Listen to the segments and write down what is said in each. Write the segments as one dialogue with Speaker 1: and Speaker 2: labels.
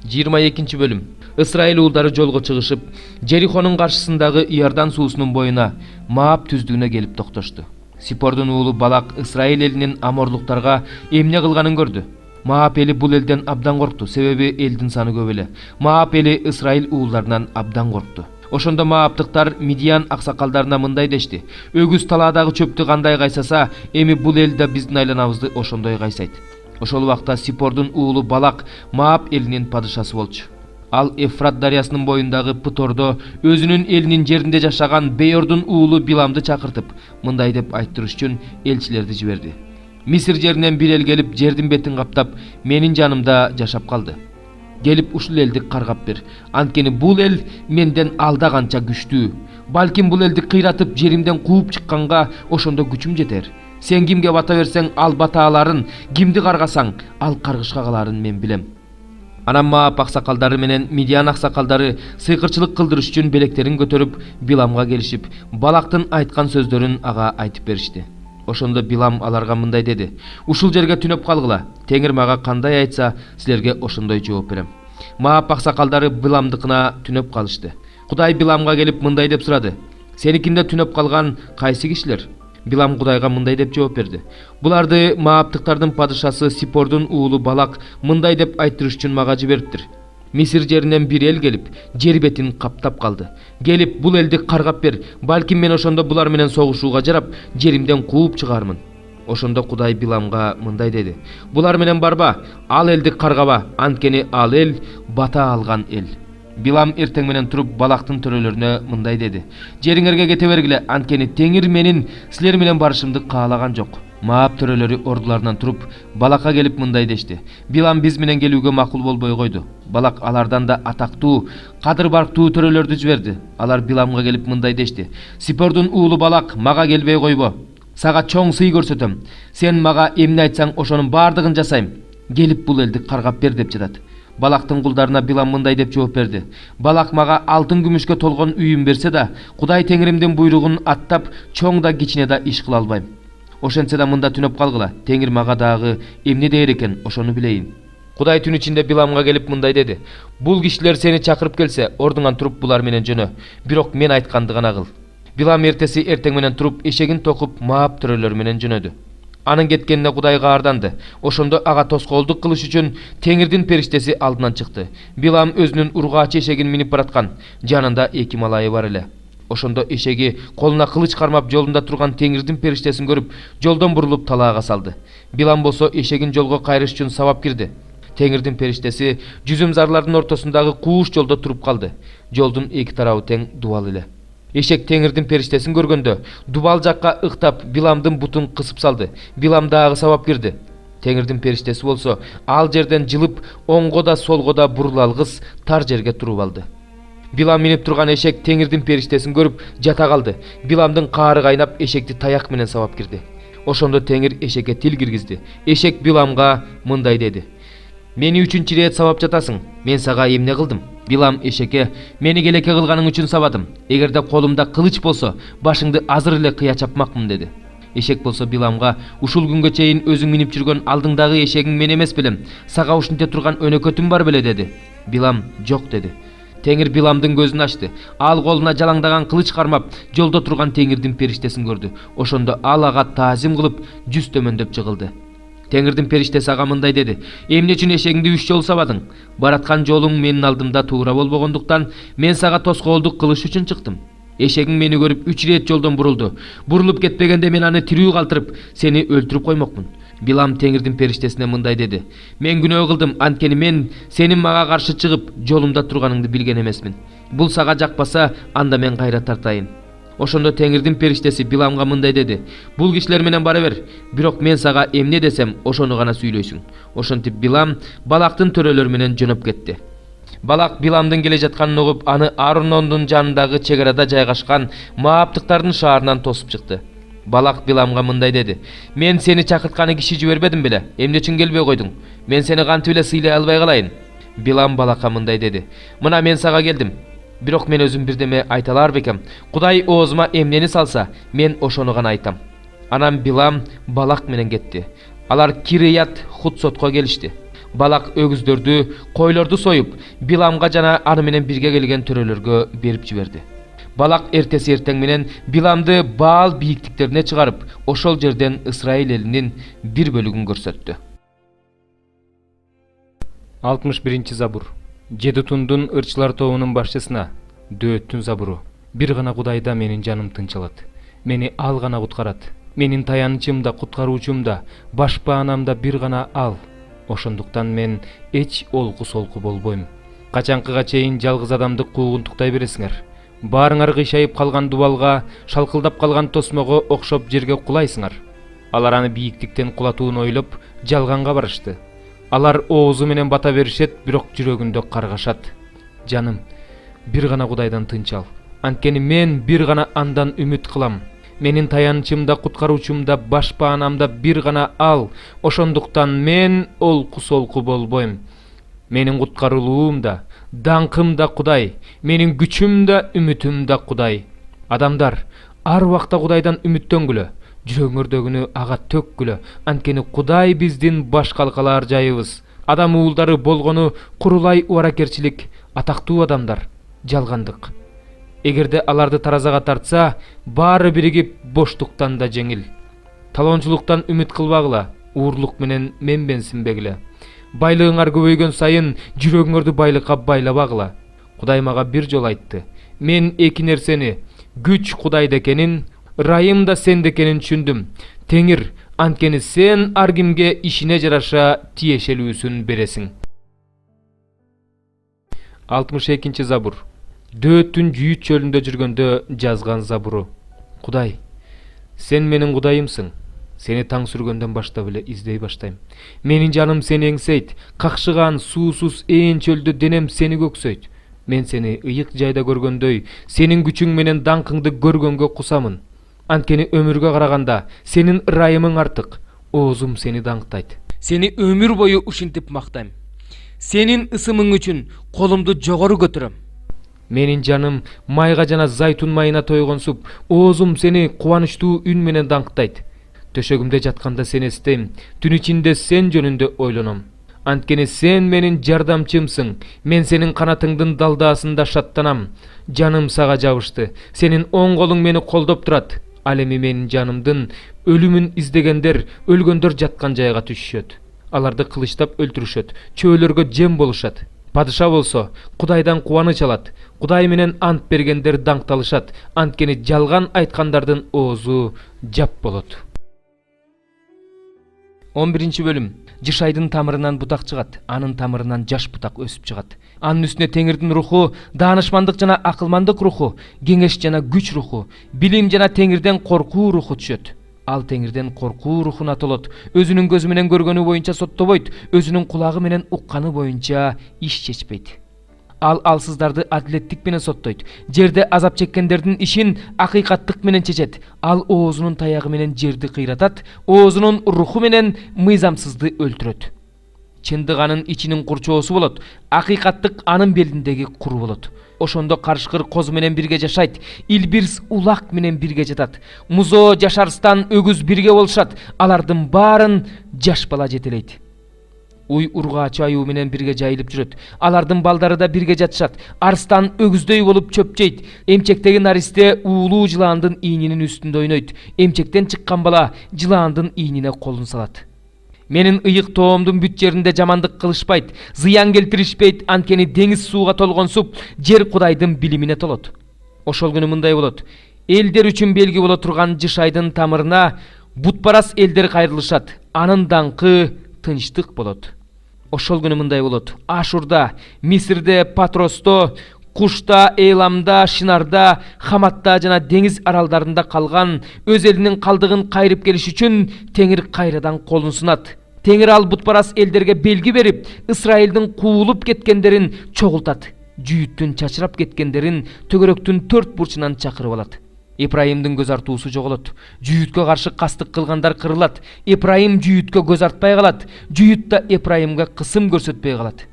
Speaker 1: 22 bölüm. Ысрайыл уулдары жолго чыгышып, Жерихонун каршысындагы Иордан суусунун боюна, Маап түздүгүнө келип токтошту. Сипордун уулу Балак Ысрайыл элинин аморлуктарга эмне кылганын көрдү. Маап эли бул элден абдан коркту, себеби элдин саны көп эле. Маап эли Ысрайыл уулдарынан абдан коркту. Ошондо Мааптыктар Мидиан аксакалдарына мындай дешти: "Өгүз талаадагы чөптү кандай кайсаса, эми бул эл да биздин айланабызды ошондой кайсайт." Ошол убакта Сипордун уулу Балак Маап элинин падышасы болчу. Ал Эфрат дарыясынын боюндагы Птордо өзүнүн элинин жеринде жашаган Беордун уулу Биламды чакыртып, мындай деп айттырыш үчүн элчилерди жиберди: "Мисир жеринен бир эл келип, жердин бетин каптап, менин жанымда жашап калды. Келип ушул элди каргап бер. Анткени бул эл менден алда канча күчтүү. Балким бул элди кыйратып, жеримден кууп чыкканга ошондо күчүм жетер. Сен кимге бата берсең, ал батааларын, кимди каргасаң, ал каргышка каларын мен билем." Анан Маап аксакалдары менен Мидиан аксакалдары сыйкырчылык кылдырыш үчүн белектерин көтөрүп, Биламга келишип, Балактын айткан сөздөрүн ага айтып беришти. Ошондо Билам аларга мындай деди: "Ушул жерге түнөп калгыла. Теңир мага кандай айтса, силерге ошондой жооп берем." Маап аксакалдары Биламдыкына түнөп калышты. Кудай Биламга келип мындай деп сурады: "Сеникинде түнөп калган кайсы кишилер?" Билам Кудайга мындай деп жооп берди: "Буларды Мааптыктардын падышасы Сипордун уулу Балак мындай деп айттырыш үчүн мага жибериптир. Мисир жеринен бир эл келип, жер бетин каптап калды. Келип бул элди каргап бер. Балким мен ошондо булар менен согушууга жарап, жеримден кууп чыгармын." Ошондо Кудай Биламга мындай деди: "Булар менен барба, ал элди каргаба, анткени ал эл бата алган эл." Билам эртең менен туруп Балактын төрөлөрүнө мындай деди: "Жериңерге кете бергиле, анткени Теңир менин силер менен барышымды каалаган жок." Маап төрөлөрү ордуларынан туруп Балакка келип мындай дешти: "Билам биз менен келүүгө макул болбой койду." Балак алардан да атактуу, кадыр барктуу төрөлөрдү жиберди. Алар Биламга келип мындай дешти: "Сипордун уулу Балак мага келбей койбо. Сага чоң сый көрсөтөм. Сен мага эмне айтсаң, ошонун баардыгын жасайм. Келип бул элди каргап бер" деп жатат. Балактын кулдарына Билам мындай деп жооп берди: "Балак мага алтын күмүшкө толгон үйүм берсе да, Кудай Теңиримдин буйругун аттап, чоң да кичине да иш кыла албайм. Ошентсе да мында түнөп калгыла. Теңир мага дагы эмне дээр экен, ошону билейин." Кудай түн ичинде Биламга келип мындай деди: "Бул кишилер сени чакырып келсе, ордуңан туруп булар менен жөнө. Бирок мен айтканды гана кыл." Билам эртеси эртең менен туруп эшегин токуп Маап төрөлөр менен жөнөдү. Анын кеткенине Кудайга арданды. Ошондо ага тоскоолдук кылыш үчүн Теңирдин периштеси алдынан чыкты. Билам өзүнүн ургаачы эшегин минип бараткан. Жанында 2 малайы бар эле. Ошондо эшеги колуна кылыч кармап жолунда турган Теңирдин периштесин көрүп, жолдон бурулуп талаага салды. Билам болсо эшегин жолго кайрыш үчүн сабап кирди. Теңирдин периштеси жүзүм зарлардын ортосундагы кууш жолдо туруп калды. Жолдун 2 тарабы тең дубал эле. Эшек Теңирдин периштесин көргөндө дубал жакка ыктап Биламдын бутун кысып салды. Билам дагы сабап кирди. Теңирдин периштеси болсо ал жерден жылып, оңго да солго да бурула алгыс тар жерге туруп алды. Билам минип турган эшек Теңирдин периштесин көрүп жата калды. Биламдын каары кайнап, эшекти таяк менен сабап кирди. Ошондо Теңир эшекке тил киргизди. Эшек Биламга мындай деди: "Мени 3-чү ирет сабап жатасың. Мен сага эмне кылдым?" Билам эшекке: "Мени келеке кылганың үчүн сабадым. Эгерде колумда кылыч болсо, башыңды азыр эле кыя чапмакмын" деди. Эшек болсо Биламга: "Ушул күнгө чейин өзүң минип жүргөн алдыңдагы эшегиң мен эмес белем. Сага ушинте турган өнөкөтүм бар беле" деди. Билам: "Жок" деди. Теңир Биламдын көзүн ачты. Ал колуна жалаңдаган кылыч кармап, жолдо турган Теңирдин периштесин көрдү. Ошондо ал ага таазим кылып, жүз төмөндөп жыгылды. Теңирдин периштеси ага мындай деди: "Эмне үчүн эшегиңди 3 жолу сабадың? Бараткан жолуң менин алдымда туура болбогондуктан, мен сага тоскоолдук кылыш үчүн чыктым. Эшегиң мени көрүп 3 ирет жолдон бурулду. Бурулуп кетпегенде мен аны тирүү калтырып, сени өлтүрүп коймокмун." Билам Теңирдин периштесине мындай деди: "Мен күнөө кылдым, анткени мен сенин мага каршы чыгып, жолумда турганыңды билген эмесмин. Бул сага жакпаса, анда мен кайра тартайын." Ошондо Теңирдин периштеси Биламга мындай деди: "Бул кишилер менен бара бер, бирок мен сага эмне десем, ошону гана сүйлөйсүң." Ошентип Билам Балактын төрөлөр менен жөнөп кетти. Балак Биламдын келе жатканын угуп, аны Арунондун жанындагы чегарада жайгашкан Мааптыктардын шаарынан тосуп чыкты. Балак Биламга мындай деди: "Мен сени чакыртканы киши жибербедим беле? Эмне үчүн келбей койдуң? Мен сени кантип эле сыйлай албай калайын?" Билам Балакка мындай деди: "Мына мен сага келдим. Бирок мен өзүм бирдеме айта алар бекем. Кудай оозума эмнени салса, мен ошону гана айтам." Анан Билам Балак менен кетти. Алар Кирият Хутсотко келишти. Балак өгүздөрдү, койлорду союп, Биламга жана аны менен бирге келген төрөлөргө берип жиберди. Балак эртеси эртең менен Биламды Баал бийиктиктерине чыгарып, ошол жерден Исраил элинин бир бөлүгүн көрсөттү. 61 забур. Жедутундун ырчылар тобунун башчысына, Дөөттүн забуру. Бир гана Кудайда менин жаным тынчалат. Мени ал гана куткарат. Менин таянычым да, куткаруучум да, баш баанам да бир гана ал. Ошондуктан мен эч олку солку болбойм. Качанкыга чейин жалгыз адамды куугунтуктай бересиңер? Баарыңар кыйшайып калган дубалга, шалкылдап калган тосмого окшоп жерге кулайсыңар. Алар аны бийиктиктен кулатуун ойлоп, жалганга барышты. Алар оозу менен бата беришет, бирок жүрөгүндө каргашат. Жаным, бир гана Кудайдан тынчал. Анткени мен бир гана андан үмүт кылам. Менин таянычым да, куткаруучум да, баш баанам да бир гана ал. Ошондуктан мен олку солку болбойм. Менин куткарылуум да, даңкым да Кудай, менин күчүм да, үмүтүм да Кудай. Адамдар, ар убакта Кудайдан үмүттөнгүлө. Жүрөгүңөрдөгүнү ага төккүлө. Анткени Кудай биздин баш калкалар жайыбыз. Адам уулдары болгону курулай убаракерчилик, атактуу адамдар. Жалгандык. Эгерде аларды таразага тартса, баары биригип боштуктан да жеңил. Талоончулуктан үмүт кылбагыла, уурлук менен менбенсинбегиле. Байлыгыңар көбөйгөн сайын жүрөгүңөрдү байлыкка байлабагыла. Кудай мага бир жол айтты. Мен эки нерсени, күч Кудайда экенин, ырайым да сенде экенин түшүндүм. Теңир, анткени сен ар кимге ишине жараша тиешелүүсүн бересиң. 62 забур. Дөөттүн жүйүт чөлүндө жүргөндө жазган забуру. Кудай, сен менин Кудайымсың. Сени таң сүргөндөн баштап эле издей баштайм. Менин жаным сени эңсейт, какшыган суусуз ээн чөлдө денем сени көксөйт. Мен сени ыйык жайда көргөндөй, сенин күчүң менен даңкыңды көргөнгө кусамын. Анткени өмүргө караганда сенин ырайымың артык, оозум сени даңктайт. Сени өмүр бою ушинтип мактайм. Сенин ысымың үчүн колумду жогору көтөрөм. Менин жаным майга жана зайтун майына тойгонсуп, оозум сени кубанычтуу үн менен даңктайт. Төшөгүмдө жатканда сени эстейм, түн ичинде сен жөнүндө ойлоном. Анткени сен менин жардамчымсың, мен сенин канатыңдын далдаасында шаттанам. Жаным сага жабышты, сенин оң колуң мени колдоп турат. Ал эми менин жанымдын өлүмүн издегендер, өлгөндөр жаткан жайга түшүшөт. Аларды кылычтап өлтүрүшөт, чөөлөргө жем болушат. Падыша болсо Кудайдан кубаныч алат. Кудай менен ант бергендер даңкталышат, анткени жалган айткандардын оозу жап болот. 11 бөлүм. Жышайдын тамырынан бутак чыгат, анын тамырынан жаш бутак өсүп чыгат. Анын үстүнө Теңирдин руху, даанышмандык жана акылмандык руху, кеңеш жана күч руху, билим жана Теңирден коркуу руху түшөт. Ал Теңирден коркуу рухуна толот, өзүнүн көзү менен көргөнү боюнча соттобойт, өзүнүн кулагы менен укканы боюнча иш чечпейт. Ал алсыздарды адилеттик менен соттойт, жерде азап чеккендердин ишин акыйкаттык менен чечет. Ал оозунун таягы менен жерди кыйратат, оозунун руху менен мыйзамсызды өлтүрөт. Чындык анын ичинин курчоосу болот, акыйкаттык анын белиндеги куру болот. Ошондо карышкыр коз менен бирге жашайт, илбирс улак менен бирге жатат. Музоо жашарстан өгүз бирге болушат, алардын баарын жаш бала жетелейт. Уй ургаачы аюу менен бирге жайылып жүрөт. Алардын балдары да бирге жатышат. Арстан өгүздөй болуп чөп жейт. Эмчектеги наристе уулуу жылаандын ийнинин үстүндө ойнойт. Эмчектен чыккан бала жылаандын ийнине колун салат. Менин ыйык тоомдун бүт жеринде жамандык кылышпайт, зыян келтиришпейт, анткени деңиз сууга толгонсуп, жер Кудайдын билимине толот. Ошол күнү мындай болот. Элдер үчүн белги боло турган Жышайдын тамырына бутпарас элдер кайрылышат. Анын даңкы тынчтык болот. Ошол күнү мындай болот. Ашурда, Мисирде, Патросто, Кушта, Эйламда, Шинарда, Хаматта жана деңиз аралдарында калган өз элинин калдыгын кайрып келиш үчүн Теңир кайрадан колун сунат. Теңир ал бутпарас элдерге белги берип, Исраилдин куулуп кеткендерин чогултат. Жүйүттүн чачырап кеткендерин төгөрөктүн төрт бурчунан чакырып алат. Ипраимдин көз артуусу жоголот. Жүйүткө каршы кастык кылгандар кырылат. Ипраим жүйүткө көз артпай калат. Жүйүт да Ипраимга кысым көрсөтпөй калат.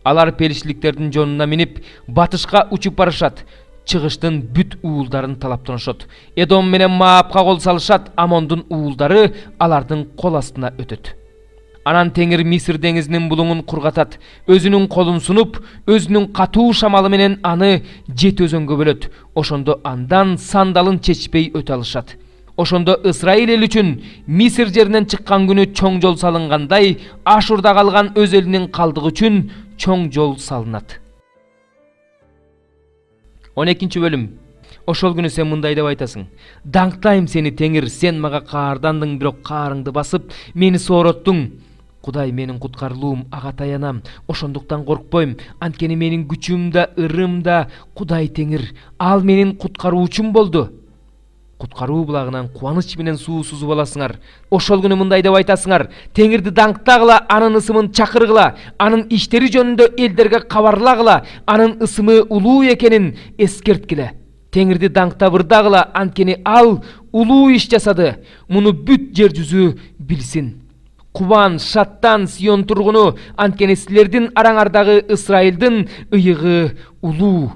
Speaker 1: Алар периштиликтердин жонуна минип, батышка учуп барышат. Чыгыштын бүт уулдарын талаптанышат. Эдом менен Маапка кол салышат, Амондун уулдары алардын кол астына өтөт. Анан Теңир Мисир деңизинин булуңун кургатат. Өзүнүн колун сунуп, өзүнүн катуу шамалы менен аны 7 өзөнгө бөлөт. Ошондо андан сандалын чечпей өтө алышат. Ошондо Исраил эл үчүн Мисир жеринен чыккан күнү чоң жол салынгандай, Ашурда калган өз элинин калдыгы үчүн чоң жол салынат. 12 бөлүм. Ошол күнү сен мындай деп айтасың: "Даңктайм сени Теңир, сен мага каардандың, бирок каарыңды басып, мени соороттуң. Кудай менин куткарылуум, ага таянам. Ошондуктан коркпойм. Анткени менин күчүм да, ырым да Кудай Теңир. Ал менин куткаруучум болду." Куткаруу булагынан кубаныч менен суу сузуп аласыңар. Ошол күнү мындай деп айтасыңар: "Теңирди даңктагыла, анын ысымын чакыргыла, анын иштери жөнүндө элдерге кабарлагыла, анын ысымы улуу экенин эскерткиле. Теңирди даңктабырдагыла, анткени ал улуу иш жасады. Муну бүт жер жүзү билсин. Кубан, шаттан, Сион тургуну, анткени силердин араңардагы Исраилдин ыйыгы улуу."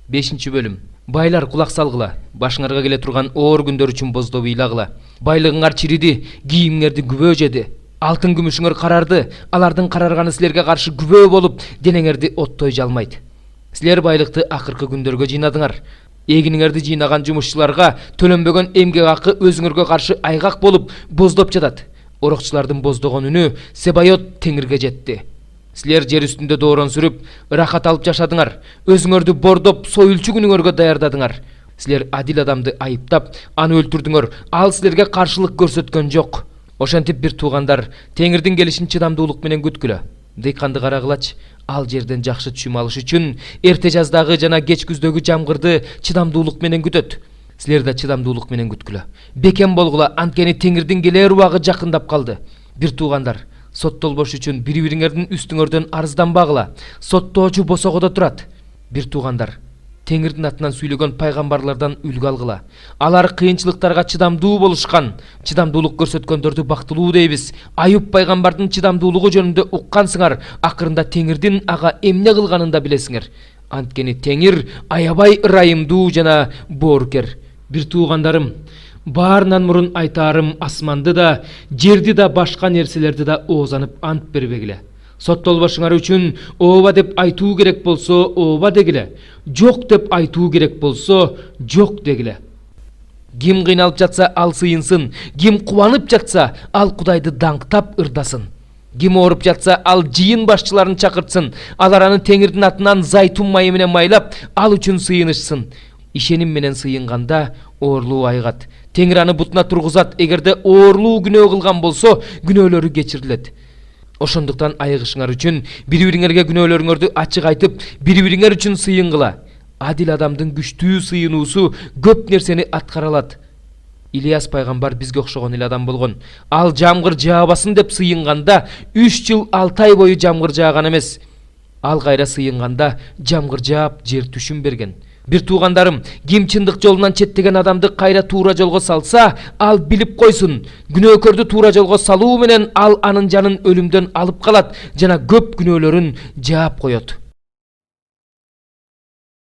Speaker 1: 5 бөлүм. Байлар, кулак салгыла. Башыңарга келе турган оор күндөр үчүн боздоп ыйлагыла. Байлыгыңар чириди, кийимиңерди күбө жеди. Алтын күмүшүңөр карарды, алардын карарганы силерге каршы күбө болуп, денеңерди оттой жалмайт. Силер байлыкты акыркы күндөргө жыйнадыңар. Эгиниңерди жыйнаган жумушчуларга төлөнбөгөн эмгек акы өзүңөргө каршы айгак болуп боздоп жатат. Орокчулардын боздогон үнү Себайот Теңирге жетти. Силер жер үстүндө доорон сүрүп, ырахат алып жашадыңар. Өзүңөрдү бордоп, союлчу күнүңөргө даярдадыңар. Силер адил адамды айыптап, аны өлтүрдүңөр. Ал силерге каршылык көрсөткөн жок. Ошентип бир туугандар, Теңирдин келишин чыдамдуулук менен күткүлө. Дыйканды карагылачы. Ал жерден жакшы түшүм алыш үчүн эрте жаздагы жана кеч күздөгү жамгырды чыдамдуулук менен күтөт. Силер да чыдамдуулук менен күткүлө. Бекем болгула, анткени Теңирдин келер убагы жакындап калды. Бир туугандар, соттолбош үчүн бири-бириңердин үстүңөрдөн арызданбагыла. Соттоочу босогодо турат. Бир туугандар, Теңирдин атынан сүйлөгөн пайгамбарлардан үлгү алгыла. Алар кыйынчылыктарга чыдамдуу болушкан. Чыдамдуулук көрсөткөндөрдү бактылуу дейбиз. Аюп пайгамбардын чыдамдуулугу жөнүндө уккансыңар. Акырында Теңирдин ага эмне кылганын да билесиңер. Анткени Теңир аябай ырайымдуу жана боорукер. Бир туугандарым, баарынан мурун айтаарым, асманды да, жерди да, башка нерселерди да оозанып ант бербегиле. Соттолбошуңар үчүн ооба деп айтуу керек болсо ооба дегиле. Жок деп айтуу керек болсо жок дегиле. Ким кыйналып жатса ал сыйынсын, ким кубанып жатса ал Кудайды даңктап ырдасын. Ким ооруп жатса ал жыйын башчыларын чакыртсын. Алар аны Теңирдин атынан зайтун майы менен майлап, ал үчүн сыйынышсын. Ишеним менен сыйынганда оорлуу айгат. Теңир аны бутуна тургузат. Эгерде оорлуу күнөө кылган болсо, күнөөлөрү кечирилет. Ошондуктан айыгышыңар үчүн бири-бириңерге күнөөлөрүңөрдү ачык айтып, бири-бириңер үчүн сыйынгыла. Адил адамдын күчтүү сыйынуусу көп нерсени аткара алат. Илияс пайгамбар бизге окшогон эле адам болгон. Ал жамгыр жаабасын деп сыйынганда 3 жыл 6 ай бою жамгыр жааган эмес. Ал кайра сыйынганда жамгыр жаап, жер түшүм берген. Бир туугандарым, ким чындык жолунан четтеген адамды кайра туура жолго салса, ал билип койсун. Күнөөкөрдү туура жолго салуу менен ал анын жанын өлүмдөн алып калат жана көп күнөөлөрүн жаап коет.